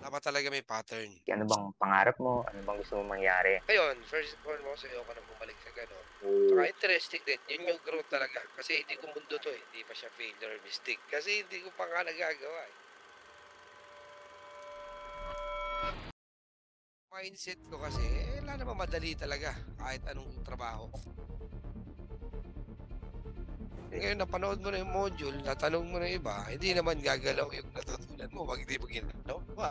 Dapat talaga may pattern. Ano bang pangarap mo? Ano bang gusto mong mangyari? Ngayon, first and foremost, ayoko na bumalik sa gano'n. Tsaka interesting din, yun yung growth talaga. Kasi hindi ko mundo 'to, eh, hindi pa siya failure or mistake. Kasi hindi ko pa nga nagagawa, eh. Mindset ko kasi, wala namang madali talaga kahit anong trabaho. Ngayon napanood mo na yung module, natanong mo na yung iba, hindi naman gagalaw yung natutunan mo 'pag hindi mo ginagawa.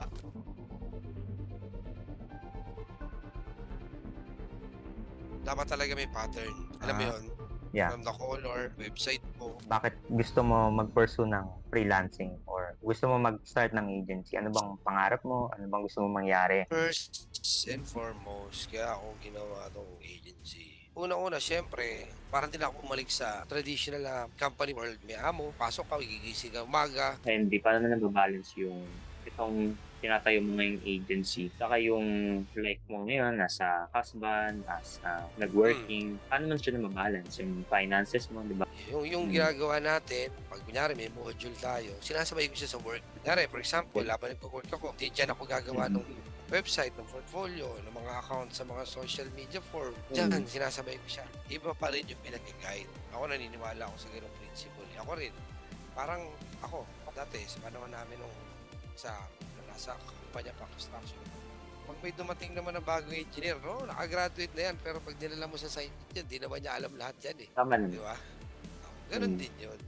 Dapat talaga may pattern. Alam mo Ah, yun? yeah. From the color, website mo. Bakit gusto mo mag-pursue ng freelancing or gusto mo mag-start ng agency? Ano bang pangarap mo? Ano bang gusto mong mangyari? First and foremost, kaya ako ginawa 'tong agency. Unang-una siyempre, parang din ako bumalik sa traditional na company world. May amo, pasok ka, gigising ka umaga. Hindi, paano mo nababalance yung itong tinatayo mo ngayong agency saka yung life mo ngayon nasa husband, as Hmm, nag-working, paano mo siya nababalance yung finances mo, 'di ba? yung ginagawa natin, 'pag kunyari may module tayo, sinasabay ko siya sa work. Kunyari, for example, habang nagwo-work ako, diyan ako gagawa Mm, ng website, ng portfolio, ng mga account sa mga social media form. Diyan, mm, sinasabay ko siya. Iba pa rin yung pinag-guide. Ako naniniwala ako sa ganung principle. Ako rin, parang ako, dati sa panahon namin nung sa nasa kumpanya pa construction. Pag may dumating naman ng bagong engineer, no, nakagraduate na yan, pero pag dinala mo sa site yan, di naman niya alam lahat yan eh. tama Di naman. ba? Ganun Mm, din yun.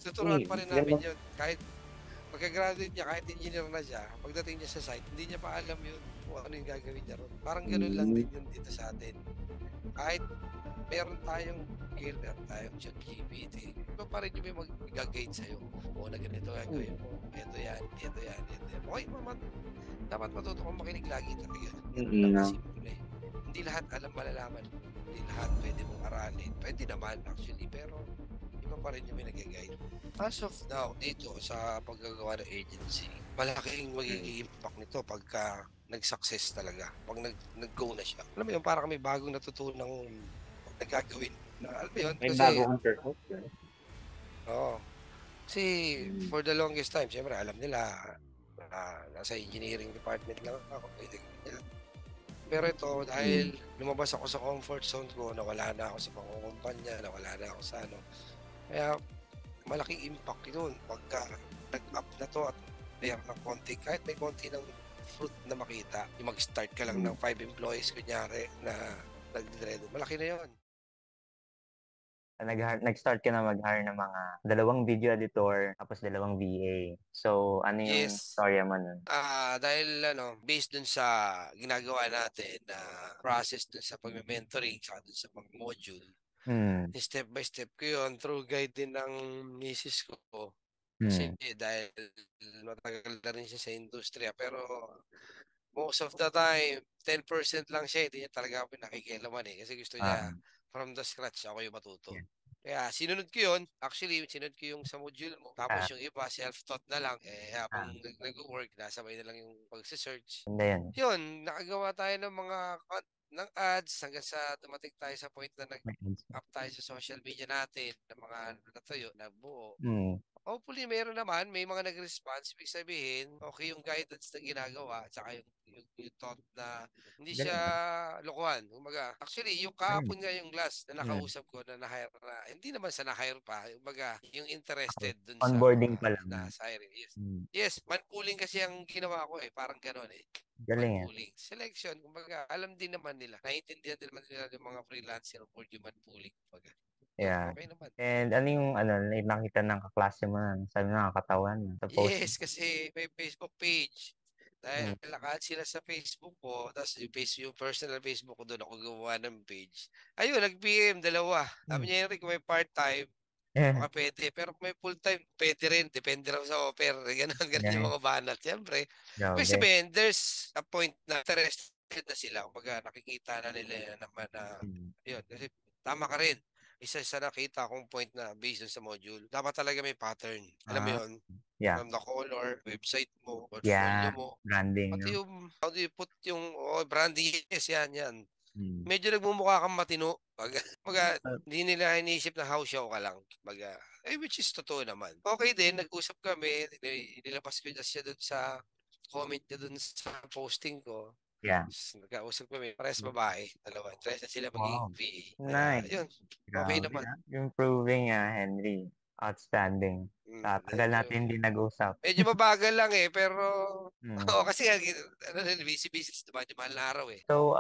Tuturuan pa hindi, rin namin maganda yun. Kahit pagka-graduate niya, kahit engineer na siya, pagdating niya sa site, hindi niya pa alam yun kung ano yung gagawin niya ron. Parang ganun lang hmm, din yun dito sa atin. Kahit meron tayong skill, meron tayong ChatGPT, iba pa rin yung may mag-guide sa'yo. O na ganito gagawin mo. Ito yan, ito yan, ito yan. Okay, dapat matuto kang makinig lagi talaga. Ganun lang 'no, kasimple. Hindi lahat alam malalaman. Hindi lahat pwede mong aralin. Pwede naman actually, pero iba pa rin yung may nag-guide. As of now, dito sa paggagawa ng agency, malaking magiging impact nito pagka nag-success talaga. Pag nag-go na siya. Alam mo yun, parang may bagong natutunang nagagawin. Na, alam mo yun, may bago kasi, kang purpose, 'di ba? oo. Kasi Hmm, for the longest time, syempre alam nila na nasa engineering department lang ako. Pwede ganyan. Pero ito, hmm, dahil lumabas ako sa comfort zone ko, nawala na ako sa pangungumpanya, nawala na ako sa ano. Kaya malaking impact yun pagka nag-up na 'to at meron ng konti kahit may konti ng fruit na makita, yung mag-start ka lang hmm. ng 5 employees kunyari na nagde-dread, malaki na yun. Nag-start ka na mag-hire ng mga dalawang video editor tapos dalawang VA. So, ano yung Yes. storya mo nun? Dahil ano, based dun sa ginagawa natin na process dun sa pagme-mentoring tsaka dun sa mga module, Hmm, step by step ko yun through guide din ng misis ko. Kasi hmm, dahil matagal na rin siya sa industriya pero most of the time, 10% lang siya, hindi niya talaga ako pinakikialaman eh. Kasi gusto ah, niya from the scratch ako yung matuto. yeah. Kaya sinunod ko yun. Actually, sinunod ko yung sa module mo. Tapos Ah, yung iba, self-taught na lang. Eh, habang ah, nag-work, nasabay na lang yung pag-search. ganda yun. Yun, nakagawa tayo ng mga ng ads hanggang sa dumating tayo sa point na May ads. nag-up tayo sa social media natin ng mga natuyo, nabuo. Hmm, Hopefully, meron naman, may mga nag-response. Ibig sabihin, okay yung guidance na ginagawa, tsaka yung thought na hindi siya galing, ah. lokohan. Kumbaga, actually, yung Galing. kahapon nga yung last na Hmm, nakausap ko na na-hire na, hindi naman sa na-hire pa, kumbaga, yung okey. interested dun sa Onboarding mga pa lang. nasa hiring. Yes. Hmm, Yes, manpooling kasi ang ginawa ko eh, parang ganon eh. galing, ah. Manpooling. Selection, kumbaga, alam din naman nila. Naiintindihan din naman nila yung mga freelancer for yung manpooling. Kumbaga, yun, Yeah. okay naman. And ano yung ano, nakita ng kaklase mo na sabi mo nakakatawan sa post mo? Yes, kasi may Facebook page. Hmm, Dahil naka sila sa Facebook ko, tapos yung personal Facebook ko doon ako gumawa ng page. Ayun, nag-PM dalawa. hmm. Sabi niya, Eric, kung may part-time, Eh, baka pwede. Pero kung may full-time, pwede rin. Depende raw sa offer. Ganun, ganun yung galing. mga banat. Siyempre, ibig Grabe. sabihin, there's a point na interested na sila. Kumbaga, nakikita na nila naman na, Hmm, yun. Kasi tama ka rin. Isa sa nakita kong point na based on sa module, dapat talaga may pattern. Alam mo ah, yun? yeah. From the color, website mo, portfolio Yeah, mo, branding pati 'no? yung how do you put yung branding, yes, yan, yan. Hmm. Medyo nagmumukha kang matino. Baga, hindi nila iniisip na house show ka lang. Baga, which is totoo naman. Okay din, nag-usap kami, nilabas ko siya doon sa comment niya dun sa posting ko. Yeah. Nagkausap kami, parehas babae, dalawa. Interest na sila maging Wow. VA. Kaya, Nice. yun, okay Grabe, naman. Improving, Henry. Outstanding. Tagal Medyo, natin hindi nag-usap. medyo mabagal lang pero, Hmm. oo, kasi, busy-busy, diba, di mahal na araw eh. So,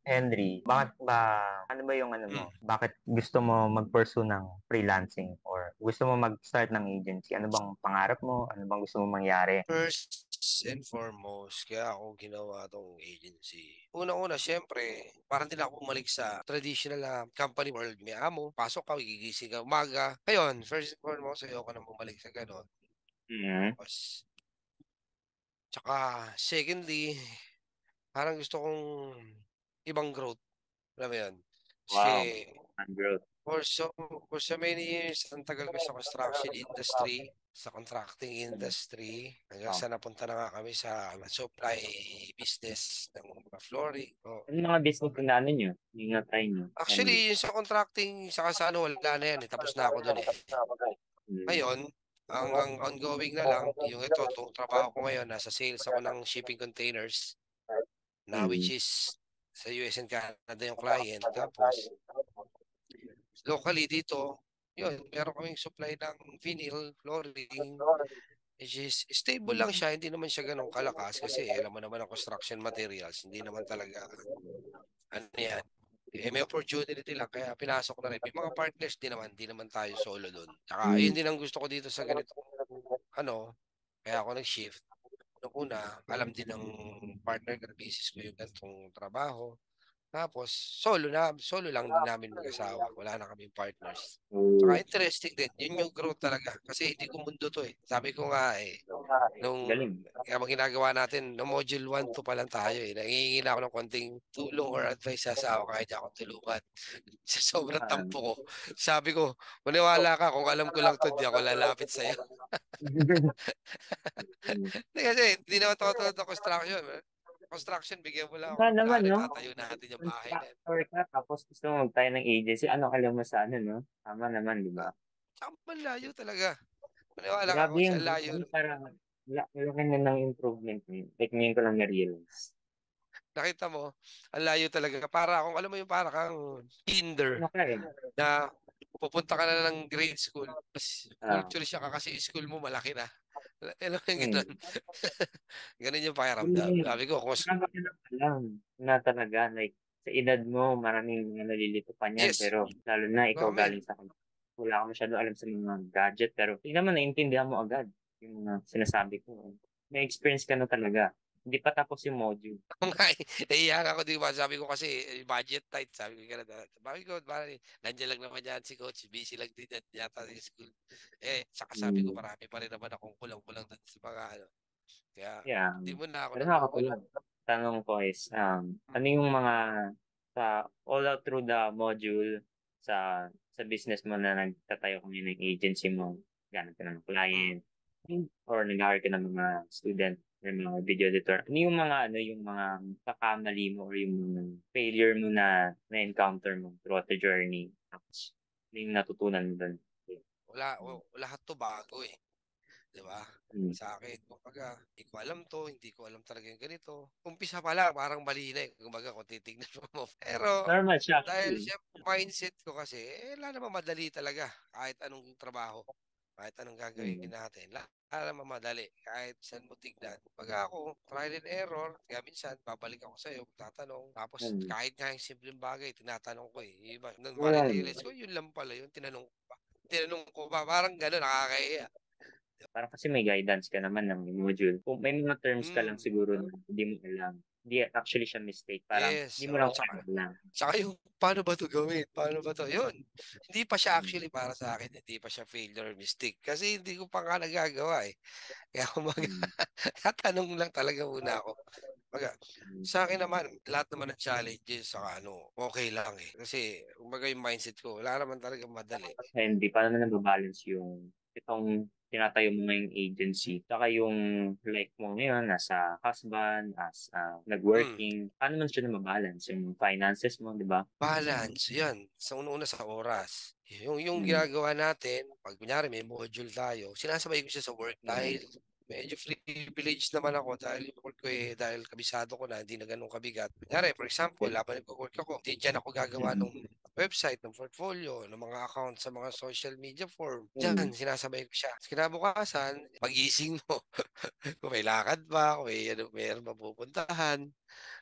Henry, bakit ba, ano ba yung ano mo? Bakit gusto mo mag-pursue ng freelancing or gusto mo mag-start ng agency? Ano bang pangarap mo? Ano bang gusto mo mangyari? First and foremost, kaya ako ginawa tong agency. Una-una, syempre, parang din ako bumalik sa traditional na company world. May amo, pasok ka, gigising ka umaga. Ngayon, first and foremost, ayoko na bumalik sa ganon. Mm. Tapos, tsaka, secondly, parang gusto kong ibang growth. Alam mo yun? Kasi, Wow. And growth. for so, for so many years, ang tagal ko sa construction industry, sa contracting industry, hanggang Oh. sa napunta na nga kami sa supply business ng mga flooring. Oh. Ano mga business na ano nyo? Yung na-try nyo? Henry? Actually, yung sa contracting, saka sa ano, wala na yan eh. Tapos na ako dun eh. Mm. Ngayon, ang ongoing na lang, yung ito, itong trabaho ko ngayon, nasa sales ako ng shipping containers, na which Mm. is sa US and Canada yung client. Tapos, locally dito, yun, meron kaming supply ng vinyl, flooring, which is stable lang siya, hindi naman siya ganun kalakas kasi alam mo naman ang construction materials, hindi naman talaga, ano yan, may opportunity lang, kaya pinasok na rin. May mga partners din naman, hindi naman tayo solo doon. Tsaka, yun Mm. din ang gusto ko dito sa ganito, kaya ako nag-shift. Nung una, alam din ng partner ko na basis ko yung ganitong trabaho. Tapos, solo lang din namin mag-asawa. Wala na kaming partners. Oh, Saka interesting din. Yun yung growth talaga. Kasi hindi ko mundo to eh. Sabi ko nga eh, nung galing. habang ginagawa natin, no module 1 to pa lang tayo eh. Nangihingi na ako ng konting tulong or advice sa asawa kahit ako tulungan. Sa sobrang Ah. tampo ko. Sabi ko, maniwala ka kung alam ko lang to, di ako lalapit sa'yo. Kasi hindi naman totoo na construction. Construction, bigyan mo lang Nga ako naman, plano, no? tatayo natin yung bahay na yan. Contractor ka, tapos gusto mo magtayo ng agency. Ano alam mo sa ano, no? Tama naman, di ba? Tsaka malayo talaga. Maniwala ka Grabe kung yung sa layo. ano, parang laki na ng improvement niyo. Like, ngayon ko lang na-realize. Nakita mo, ang layo talaga. Para kung alam mo yung para kang kinder Ano ka eh? na pupunta ka na ng grade school. Mas Ah, culture siya ka kasi school mo malaki na. Alam mo yung hmm. ganun. Ganun yung Yun pakiramdam. lang. Sabi ko, kung Marami ka lang alam na talaga, like, sa edad mo, maraming mga nalilito pa niyan, yes, pero lalo na ikaw mami. galing sa wala ka masyado alam sa mga gadget, pero tingnan mo, naiintindihan mo agad yung mga sinasabi ko. May experience ka na talaga. Hindi pa tapos yung module. Naiiyak ako, di ba? Sabi ko kasi, budget tight. Sabi ko, ganun. Sabi ko, parang, nandiyan lang naman yan si coach. Busy lang din yan yata sa school. Saka sabi ko, Hmm. marami pa rin naman akong kulang-kulang doon sa mga ano. Kaya, Yeah. di mo na ako Pero nagugulo. nakakatulong. Tanong ko is, ano yung mga sa all out through the module sa business mo na nagtatayo kami ng agency mo, ganun ka ng Mm. client, or nag-hire ka ng mga student or mga video editor. Ano yung mga kakamali mo or yung mga failure mo na na-encounter mo throughout the journey? Tapos, ano yung natutunan mo doon? Lahat to bago eh. Di ba? Hmm. Sa akin, kumbaga, hindi ko alam to, hindi ko alam talaga yung ganito. Umpisa pa lang, parang mali na eh. Kumbaga, kung titignan mo. Pero, Normal siya dahil actually. siya, mindset ko kasi, wala namang madali talaga. Kahit anong trabaho, kahit anong gagawin Hmm. natin. Wala namang madali. Kahit saan mo tignan. Pag ako, trial and error, kaya minsan, babalik ako sa'yo, tatanong. Tapos, Hmm. kahit nga yung simpleng bagay, tinatanong ko eh. Yung iba, nang Wala realize ko, yun lang pala yun, tinanong ko pa. Tinanong ko pa, parang gano'n, nakakahiya. Parang kasi may guidance ka naman ng module. Kung may mga terms ka lang Mm. siguro na hindi mo alam, hindi actually siya mistake. Parang Yes, hindi mo oo, lang tsaka alam. yung paano ba 'to gawin, paano ba 'to, yun. Hindi pa siya Hmm. actually para sa akin, hindi pa siya failure or mistake kasi hindi ko pa nga nagagawa, eh. Kaya kumbaga Hmm. tatanong lang talaga muna ako. Kumbaga, Hmm. sa'kin naman lahat naman ng challenges saka ano, okey lang, eh. Kasi kumbaga yung mindset ko wala naman talagang madali. Hindi, paano mo nababalance yung itong tinatayo mo ngayong agency, saka yung life mo ngayon, nasa husband, as Hmm, nag-working, paano man siya nababalance yung finances mo, di ba? balance, 'yan. Sa una-una sa oras. Yung Hmm. ginagawa natin 'pag kunyari may module tayo, sinasabay ko siya sa work dahil medyo privileged naman ako dahil yung work ko dahil kabisado ko na, hindi na ganun kabigat. Kunyari, for example, habang nagwo-work ako, di dyan ako gagawa ng website, ng portfolio, ng mga account sa mga social media form. Diyan, sinasabay ko siya. Kinabukasan, pagising mo, kung may lakad ba, kung may ano, mayroon mapupuntahan.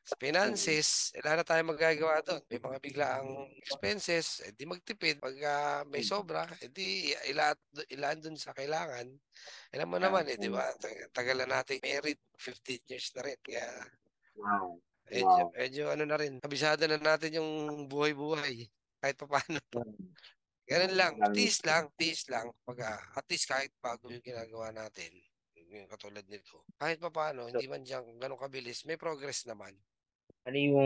Sa finances, wala na tayong magagawa doon. May mga biglaang expenses, di magtipid. Pag may sobra, ilaan doon sa kailangan. Alam mo naman di ba? Tagal na nating married, 15 years na rin. Kaya Wow. medyo ano na rin, kabisado na natin yung buhay-buhay. Kahit pa paano. Ganun lang, tiis lang. Pag, at least kahit bago yung ginagawa natin, yung katulad nito, kahit pa paano, So, hindi man dyan ganun kabilis, may progress naman. ano yung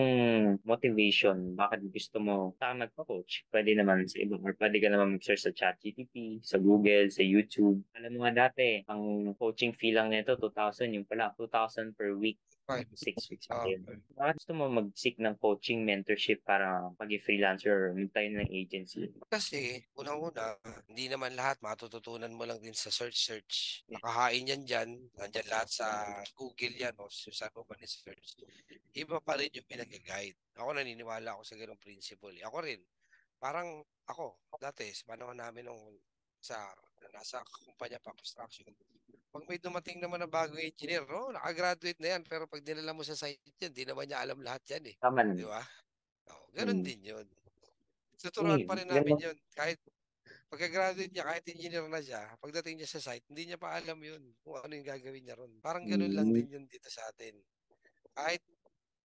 motivation? Bakit gusto mo saka magpa-coach? Pwede naman sa iba or pwede ka naman mag-search sa ChatGPT, sa Google, sa YouTube. Alam mo nga dati, ang coaching fee lang nito 2,000, yung pala 2,000 per week. Right. 6 weeks pa Ah, yun. Bakit gusto mo mag-seek ng coaching mentorship para pag-freelancer or magtayo ng agency? Kasi, unang-una, hindi naman lahat matututunan mo lang din sa search. Nakahain yan dyan, nandyan lahat sa Google yan, o saan mo man search. Iba pa rin yung pinag-guide. Ako naniniwala ako sa ganung principle. Ako rin, parang ako, dati, sa panahon namin nung nasa kumpanya pa construction, pag may dumating naman na bagong engineer, nakagraduate na yan, pero pag dinala mo sa site yan, di naman niya alam lahat yan eh. Tama Di naman. ba? Ganun din yun. Tuturuan pa rin namin Ganun. yun. Kahit pagka-graduate niya, kahit engineer na siya, pagdating niya sa site, hindi niya pa alam yun kung ano yung gagawin niya ron. Parang ganun lang Mm. din yun dito sa atin. Kahit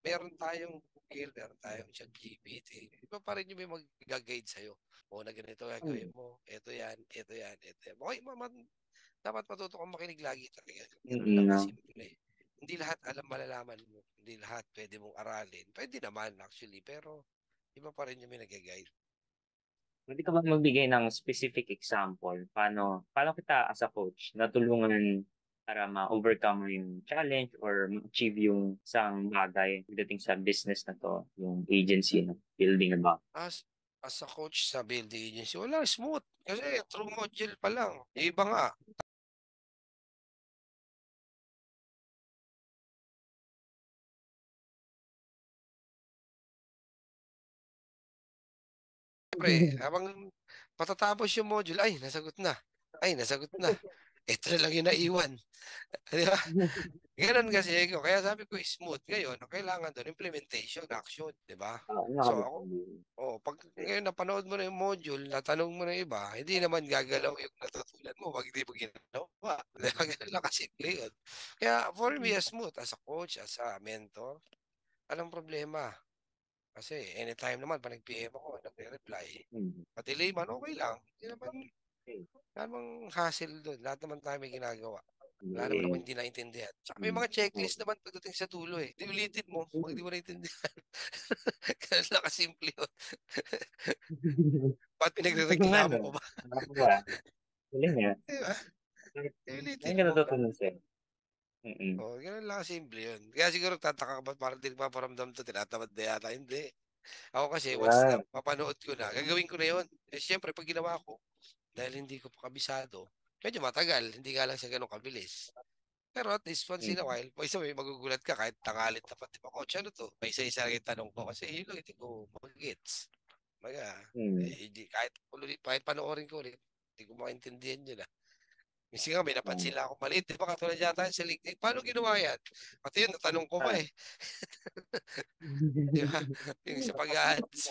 meron tayong Google, meron tayong ChatGPT, iba pa rin yung may mag-guide sa'yo. O na ganito gagawin mo, ito yan, ito yan, ito yan. Okay, dapat matuto kang makinig lagi talaga. Ganun lang No. kasimple. Hindi lahat malalaman mo. Hindi lahat pwede mong aralin. Pwede naman actually, pero iba pa rin yung may nag-guide. Pwede ka ba magbigay ng specific example? Paano kita as a coach natulungan para ma-overcome mo yung challenge or ma-achieve yung isang bagay pagdating sa business na to, yung agency na building about? As a coach sa building agency, wala, smooth. Kasi through module pa lang. Yung iba nga, siyempre, habang patatapos yung module, ay, nasagot na. Ay, nasagot na. Ito na lang yung naiwan. Di ba? Ganun kasi ako. Kaya sabi ko, smooth. Ngayon, ang kailangan doon, implementation, action. Di ba? Oo, So ako, nakakatawa. pag ngayon napanood mo na yung module, natanong mo na yung iba, hindi naman gagalaw yung natutunan mo pag hindi mo ginawa. Di ba? Ganun lang kasimple yun. Kaya for me, as smooth, as a coach, as a mentor, anong problema? Kasi anytime naman, pag nag-PM ako, nagre-reply, Mm. pa-delay man, okay lang. Hindi naman, wala namang hassle doon. Lahat naman tayo may ginagawa. Wala naman ako Eh, hindi naintindihan. Tsaka may mm. mga checklist naman pagdating sa dulo eh. Di ulitin mo pag di mo naintindihan. Ganun lang kasimple yun. Ba't Ito nga, pinagre-reklamo no? mo ba? Nakakatawa. Galing nga. Di ba? Ngayon Ulitin ka mo. natutunan sa'yo. Mm-mm. Ganun lang kasimple yun. Kaya siguro tataka ka ba't parang di nagpaparamdam to, tinatamad na yata. Hindi. Ako kasi, once na Ah, mapanood ko na, gagawin ko na yun. Eh, siyempre, pag ginawa ko, dahil hindi ko pa kabisado, medyo matagal. Hindi nga lang siya ganun kabilis. Pero at least once in a mm. while, isa may magugulat ka kahit tangalit na pati pa, coach, ano to? May isa-isa lang yung tanong ko kasi yun lang hindi ko mag-gets. Maga, Mm. kahit panoorin ko ulit, hindi ko maintindihan yun. Kasi nga may napansin Mm. lang ako maliit. Di ba katulad yata sa LinkedIn? Paano ginawa yan? Pati yun, natanong ko pa Ah. eh. Di ba? Yung sa pag-ads.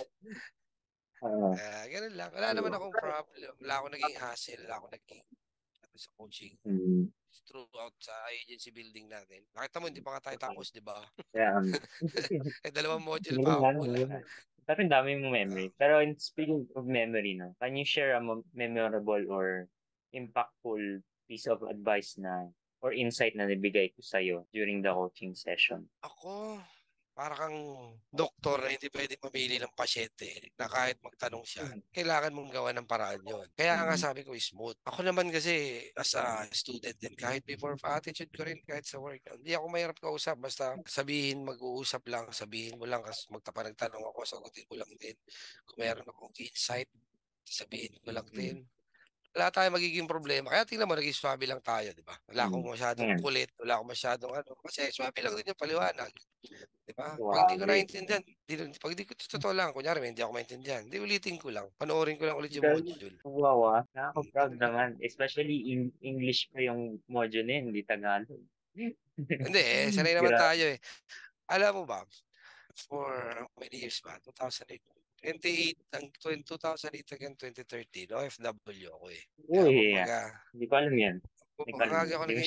Ah. Ganun lang. Wala naman akong problem. Wala akong naging hassle. Wala akong naging sa coaching Mm. throughout sa agency building natin. Nakita mo, hindi pa nga tayo tapos, di ba? Kaya, Dalawang module galing pa nga, ako no? wala. Pero ang dami mong Ah, memory. Pero speaking of memory, no, can you share a memorable or impactful piece of advice na or insight na nabigay ko sa'yo during the coaching session? ako, para kang doktor na hindi pwede mamili ng pasyente na kahit magtanong siya, kailangan mong gawa ng paraan yon. Kaya nga Mm. sabi ko, smooth. Ako naman kasi, as a student din, kahit before attitude ko rin, kahit sa work, hindi ako mahirap kausap. Basta sabihin, mag-uusap lang, sabihin mo lang, kasi nagtanong ako, sagutin ko lang din. Kung meron akong insight, sabihin ko lang din. wala tayong magiging problema. Kaya tingnan mo naging swabe lang tayo, 'di ba? Wala akong masyadong Ayan. kulit, wala akong masyadong ano, kasi swabe lang din yung paliwanag, 'di ba? 'Pag hindi ko Grabe. naintindihan, 'pag di ko totoo lang, kunyari may hindi ako maintindihan, 'di ulitin ko lang, panoorin ko lang ulit yung Galing. module. Wow, nakaka-proud naman. Especially English pa yung module na yun, hindi Tagalog. Hindi, sanay naman Grabe. tayo, eh. Alam mo ba, for how many years ba? 2008. 28 ang 2008 hanggang 2013, OFW ako, eh. Kaya Uy, kumbaga, hindi ko alam yan. Hindi ko ang alam yan. aga ako Hindi ko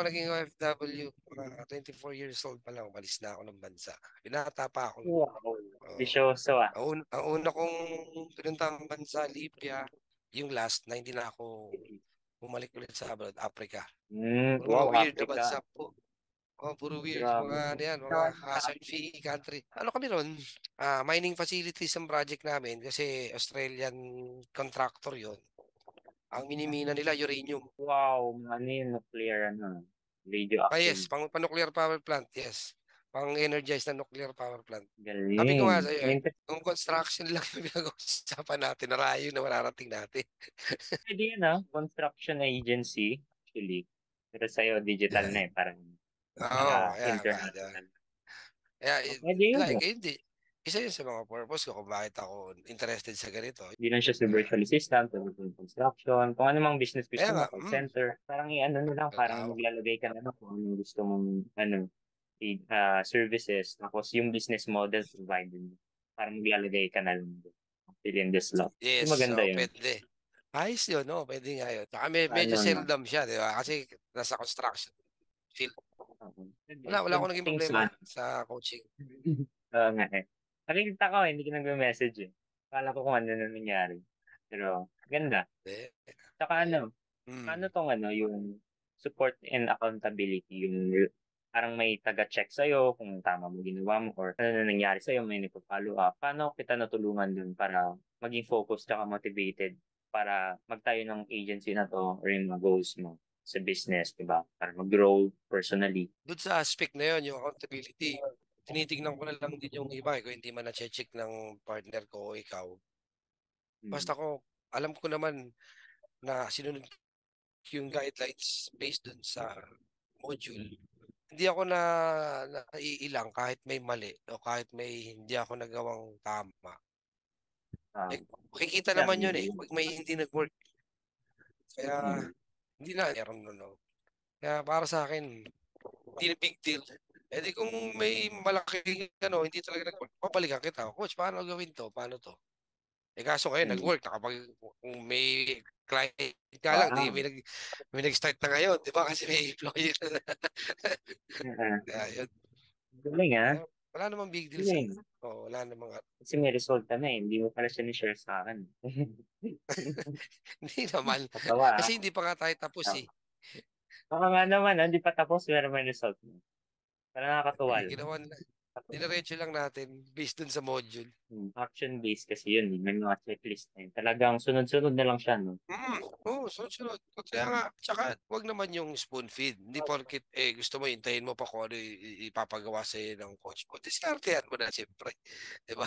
naging siya. OFW, mga 24 years old pa lang umalis na ako ng bansa. Binata pa ako. Wow. Oo. Bisyoso ah. Ang una kong pinuntang bansa, Libya, yung last na hindi na ako bumalik ulit sa abroad, Africa. Puro mga Wow, weird na Africa. bansa po. Oh, puro weird. Grabe. Mga ano yan, mga hazard fee country. Ano kami ron? Mining facilities ang project namin kasi Australian contractor yon. Ang minimina nila uranium. Wow, ano yung nuclear, radioactive. Yes, pang-nuclear power plant, yes. Pang-energize na nuclear power plant. Sabi ko nga Galing. sa'yo, kung construction lang yung pinag-uusapan natin, narayo na mararating natin. Pwede yun construction agency, actually. Pero sa'yo, digital Yeah. na eh, parang Oo, international. kaya, Pwede yun. like, hindi. Isa yun sa mga purpose ko kung bakit ako interested sa ganito. Hindi lang siya sa Ah, virtual assistant, kung construction, kung ano mang business Kaya gusto mo, nga, call center. Parang i-ano na lang, parang tao. maglalagay ka na lang kung anong gusto mong, services. Tapos yung business model provided mo. Parang maglalagay ka na lang doon. Fill in the slot. Yung Yes, maganda so yun. pwede. Ayos yun, no? Pwede nga yun. Saka medyo Ano na. seldom siya, di ba? Kasi nasa construction field. Wala akong naging Things problema sa coaching. Oo nga eh. Nakikita ko, hindi ka nag-message eh. Akala ko kung ano na nangyari. Pero, ganda. Eh, Saka paano mm. tong yung support and accountability, yung parang may taga-check sa'yo kung tama mo ginawa mo or ano na nangyari sa'yo, may nagpa-follow up. Paano kita natulungan dun para maging focused tsaka motivated para magtayo ng agency na to or yung mga goals mo sa business, di ba? Para mag-grow personally. Doon sa aspect na yun, yung accountability, tinitignan ko na lang din yung iba kung hindi man na-check ng partner ko o ikaw. Hmm. Basta ko, alam ko naman na sinunod ko yung guidelines based dun sa module. Hindi ako naiilang kahit may mali o kahit may hindi ako nagawang tama. Ah, Makikita yeah, naman yun eh, pag may hindi nag-work. Kaya, hmm. hindi na, meron no. Kaya para sa akin, hindi na big deal. Eh di kung may malaking hindi talaga nag-work, papalikan kita. Coach, paano gawin to? Paano to? Eh kaso ngayon, Hmm. nag-work. Kung may client ka lang, di, Wow. may nag-start na ngayon. Di ba? Kasi may employee na. Uh, Kaya yun. Galing Kaya, wala namang big deal sa Galing. wala namang Kasi may resulta na eh. Hindi mo pala siya ni-share sa akin. hindi naman. Katawa Kasi hindi pa nga tayo tapos ah. eh. Baka nga naman, hindi pa tapos, pero may result na. Parang nakakatuwa Hindi, lang. ginawa na. Dinerecho lang natin based dun sa module. Action-based kasi yun. May mga checklist na yun. Talagang sunod-sunod na lang siya, no? Oo, sunod-sunod. Kaya nga, tsaka wag naman yung spoon feed. Hindi porkit gusto mo hintayin mo pa kung ano ipapagawa sa ng coach mo. Diskartehan mo na siyempre. 'Di ba?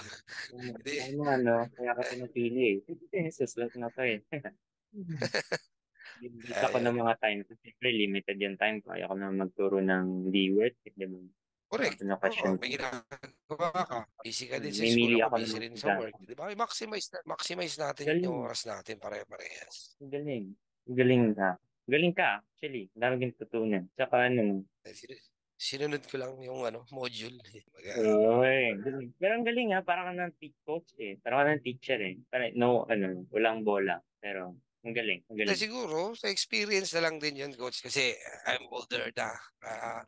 Hindi. Ano, kaya ka pinapili eh. Susunod na to eh. Limit ako ng Ayun. mga time. Kasi siyempre, limited yung time ko. Ayaw ko na magturo ng di worth it, di ba? Correct. Sabi na Oo, question may ko. ginagawa ka. Busy ka din sa school. Mimili Ako ako ng busy mga rin sa work. example. 'Di ba? Maximize natin yung Galing. oras natin pare-parehas. Galing. Galing ka. Galing ka, actually. Dami kang tutunan. Tsaka Sinunod ko lang yung module. Uy, galing. Pero ang galing parang ka ng coach eh. Parang ka ng teacher eh. Parang, no, walang bola. Pero, ang galing, ang galing. Siguro, sa experience na lang din yun, coach. Kasi I'm older na.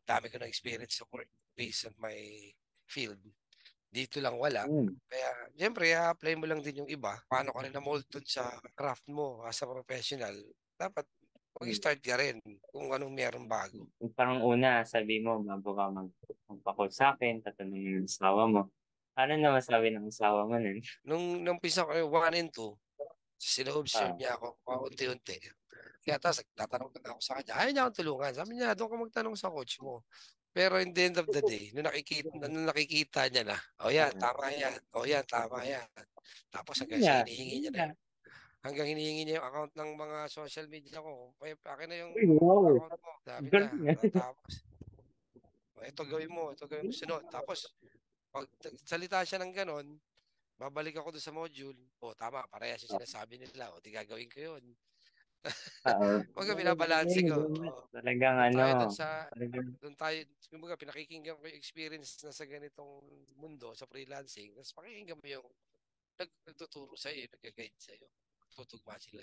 Dami ko na experience sa work based on my field. Dito lang wala. Hmm. Kaya, siyempre, i-apply mo lang din yung iba. Paano ka rin na-mold dun sa craft mo as a professional. Dapat mag-start ka rin kung anong meron bago. Yung parang una, sabi mo, bago ka magpakol sa akin, tatanungin yung asawa mo. Ano naman sabi ng asawa mo nun? Nung umpisa ko yung 1 and 2, sino-observe Ah, niya ako paunti-unti. Kaya tapos nagtatanong na ako sa kanya. Ayaw niya akong tulungan. Sabi niya, doon ka magtanong sa coach mo. Pero in the end of the day, nung nakikita niya na, o yan, ah, tama yan. O yan, tama yan. Tapos yun hanggang sa nga, hinihingi yun niya na nga. yun. Hanggang hinihingi niya yung account ng mga social media ko. Akin na yung Uy, wow. account mo. Sabi niya. Galing ah. Tapos, ito gawin mo sunod. Tapos, pag salita siya ng ganon, babalik ako doon sa module. Tama, parehas yung sinasabi nila. Di gagawin ko yun. Oo. Kumbaga, binabalanse ko. Talagang Doon tayo ano, doon sa, talagang doon tayo, kumbaga, pinakikinggan ko yung experience na sa ganitong mundo, sa freelancing. Tapos pakikinggan mo yung nagtuturo sa'yo, nag-guide sa'yo. Tutugma sila.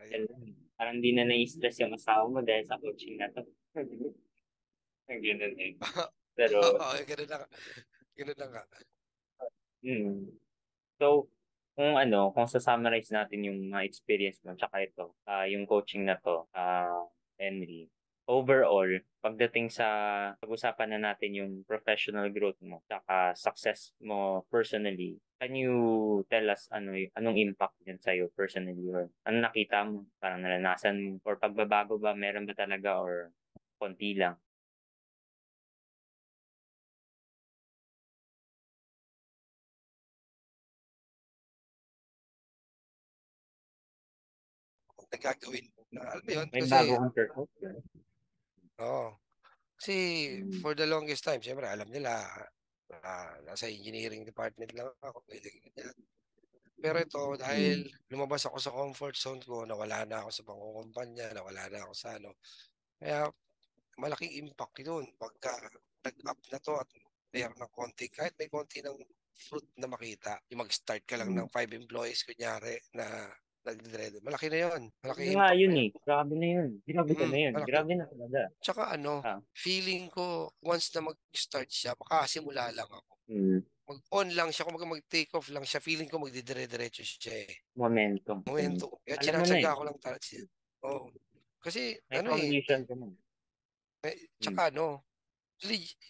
Ayun. parang di na nai-stress yung asawa mo dahil sa coaching na to. Ang ganun eh. Pero, Oo, ganun na nga. Ganun na nga. hmm. So, kung sa-summarize natin yung mga experience mo, tsaka ito, yung coaching na to, Henry, overall, pagdating sa, pag-usapan na natin yung professional growth mo, tsaka success mo personally, can you tell us anong impact yun sa'yo personally, or ano nakita mo, parang naranasan mo, or pagbabago ba, meron ba talaga, or konti lang? Nagagawin. Alam mo yun? May Kasi, bago kang purpose? oo. Kasi Mm. for the longest time, siyempre alam nila nasa engineering department lang ako. Ganyan. Pero ito, Mm. dahil lumabas ako sa comfort zone ko, nawala na ako sa pangkukumpanya, nawala na ako sa ano. Kaya malaking impact yun pagka nag-up na to at mayroon ng konti, kahit may konti ng fruit na makita, yung mag-start ka lang Mm. ng 5 employees, kunyari, na nag-dread. Malaki na yun. Ano Malaking nga impact yun na yun. eh. Grabe na yun. Grabe ka na yun. Malaki. Grabe na talaga. Tsaka ano, Ah. feeling ko, once na mag-start siya, makasimula lang ako. Mm. Mag-on lang siya, kung mag-take off lang siya, feeling ko magdidire-diretso siya eh. Momentum. Mm. Momento. Kaya Alam mo na eh. tsinatsaga ko lang talaga siya. Oo. Kasi, May ano eh, foundation ka na. Mm. tsaka ano,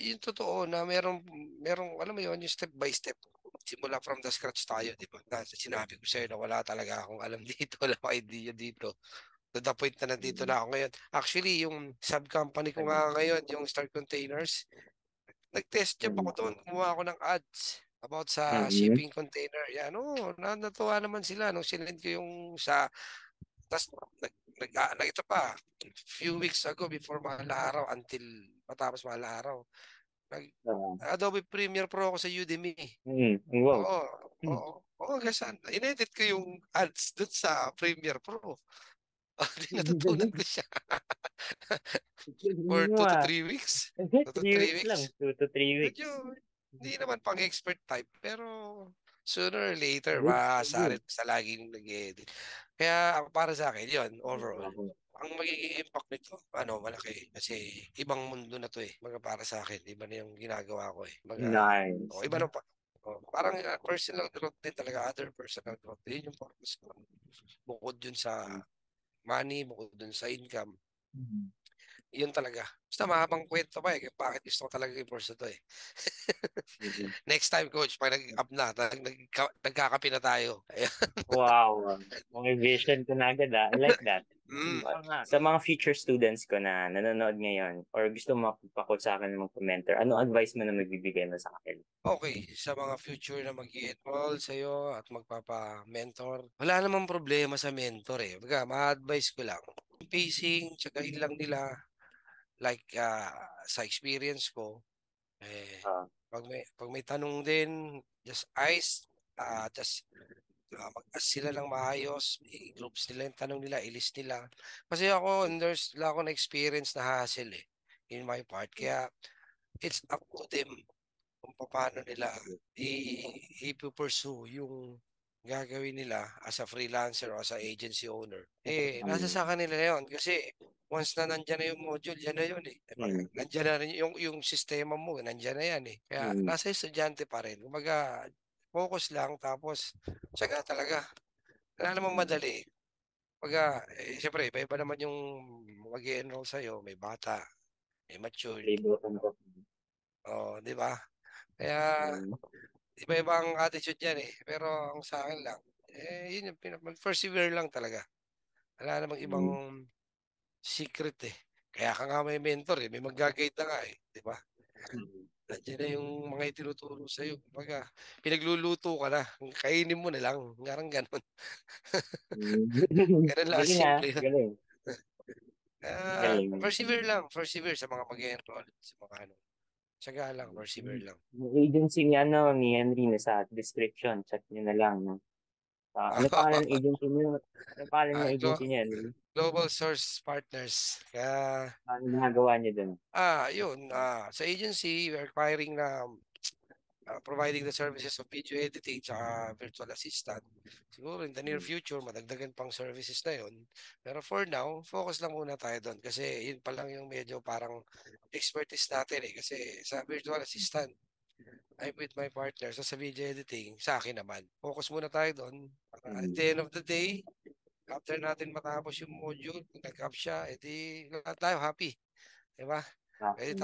yung totoo na merong, alam mo yun, yung step by step. Simula from the scratch tayo, di ba? Sinabi ko sa'yo na wala talaga akong alam dito, wala akong idea dito. To the point na nandito Mm. na ako ngayon. Actually, yung sub-company ko nga ngayon, yung Star Containers, nag-test job ako Mm. doon. Kumuha ako ng ads about sa Mm. shipping container. Yan, natuwa naman sila nung sinend ko yung sa, tas ito pa, few weeks ago before mahal na araw until matapos mahal na araw. Nag Oo. Adobe Premiere Pro ako sa Udemy. Mm. Wow. Oo, Mm. oo. Oo, kasi inedit ko yung ads doon sa Premiere Pro. Di natutunan ko siya for Ano 2 to ah. 3 weeks. 2 to 3 3 weeks lang. weeks. 2 to 3 weeks. Medyo hindi naman pang expert type, pero sooner or later Good. Good. masasalit sa laging nag-edit. Kaya para sa akin, yun, overall. Ang magiging impact nito, malaki. Kasi ibang mundo na to eh. Mga para sa akin, iba na yung ginagawa ko eh. Nice. Iba na pa. Parang personal growth din talaga, other personal growth. Yun yung purpose ko. Bukod dun sa money, bukod dun sa income, Mm. yun talaga. Basta mahabang kwento pa eh. Bakit gusto ko talaga i-pursue to eh. Mm. Next time, coach, pag nag-up na, nagkakape na tayo. Ayan. Wow. Mga vision ko na agad ah. I like that. Mm. Sa mga future students ko na nanonood ngayon or gusto mo pa-call sa akin mag-commenter, ano advice mo na magbibigay mo sa akin? Okay, sa mga future na mag enroll sa'yo at magpapa-mentor, wala namang problema sa mentor eh. Baga, ma-advise ko lang. Pacing, tsagain lang nila. Like, sa experience ko, Ah. pag may tanong din, just mag-ask sila ng maayos, i-groups nila yung tanong nila, i-list nila. Kasi ako, there's wala ako na experience na hassle eh, in my part. Kaya, it's up to them kung paano nila i-pursue yung gagawin nila as a freelancer o as a agency owner. Nasa sa kanila na yun. Kasi once na nandyan na yung module, yan na yun eh. Mm. Nandyan na rin yung sistema mo, nandyan na yan eh. Kaya Mm. nasa estudyante pa rin. Kumbaga, focus lang tapos tsaga talaga. Wala namang madali. Kumbaga, siyempre, iba-iba naman yung mag-enroll sa'yo. May bata, may matured. Labor ko. Di ba? Kaya Mm. iba-iba ang attitude yan eh. Pero ang sa akin lang, yun yung mag-persevere lang talaga. Wala namang ibang Mm. secret eh. Kaya ka nga may mentor eh. May mag-guide na nga eh. Di ba? Nandiyan na yung mga itinuturo sa'yo. Kumbaga, pinagluluto ka na. Kainin mo na lang. Parang gano'n. Gano'n lang Galing simple yun. galing. Galing. Persevere sa mga mag-enroll, sa mga ano. Tiyaga lang, persevere lang. Yung agency ni Henry nasa description, check niyo na lang, no? Ano pangalan ng agency niyo? Ano pangalan Ah, ng agency niyo, Henry? Global Source Partners. Kaya, Ano ginagawa niyo doon? yun, sa agency, we're requiring na providing the services of video editing tsaka virtual assistant. Siguro in the near future, madagdagan pang services na yun. Pero for now, focus lang muna tayo doon kasi yun pa lang yung medyo parang expertise natin eh. Kasi sa virtual assistant, I'm with my partner. So sa video editing, sa akin naman. Focus muna tayo doon. Para at the end of the day, after natin matapos yung module, kung nag-up siya, edi lahat tayo happy. Diba? Pwede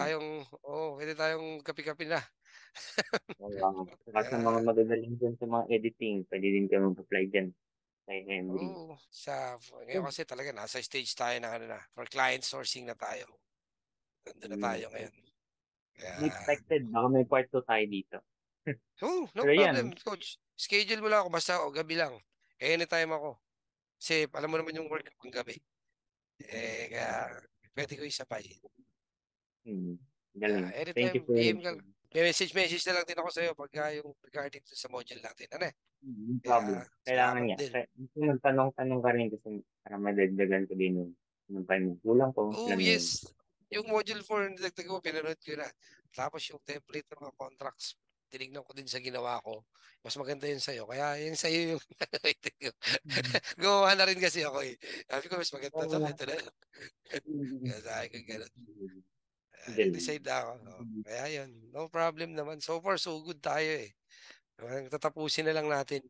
tayong kapi-kapi na. Lahat ng mga Kaya, magagaling dyan sa mga editing, pwede din kayo mag-apply dyan kay Henry. ngayon kasi talaga nasa stage tayo na ano na, for client sourcing na tayo. Nandun na tayo ngayon. Kaya, Unexpected, baka may part 2 tayo dito. no Pero yan, problem, coach. Schedule mo lang ako, basta gabi lang. Anytime ako. Kasi alam mo naman yung work ko pang gabi. Kaya pwede ko isabay. hmm, galing. Thank you Anytime, for PM ka lang. sharing. May message na lang din ako sa'yo pagka yung regarding to sa module natin. Ano eh? No Kaya, problem. Kailangan salamat niya. din. Kaya, gusto magtanong-tanong ka rin kasi para madagdagan ko din yung time mo. Kulang ko, Oh, alam mo yun. yes. Yung module 4, nilagdag ko, pinanood ko na. Tapos yung template ng mga contracts, tinignan ko din sa ginawa ko. Mas maganda yun sa'yo. Kaya yun sa'yo yung gumawa na rin kasi ako eh. Sabi ko, mas maganda to. Ito na. Kaya sa akin, ganun. Galing. Nag-decide ako. Kaya yun, no problem naman. So far, so good tayo eh. Tatapusin na lang natin.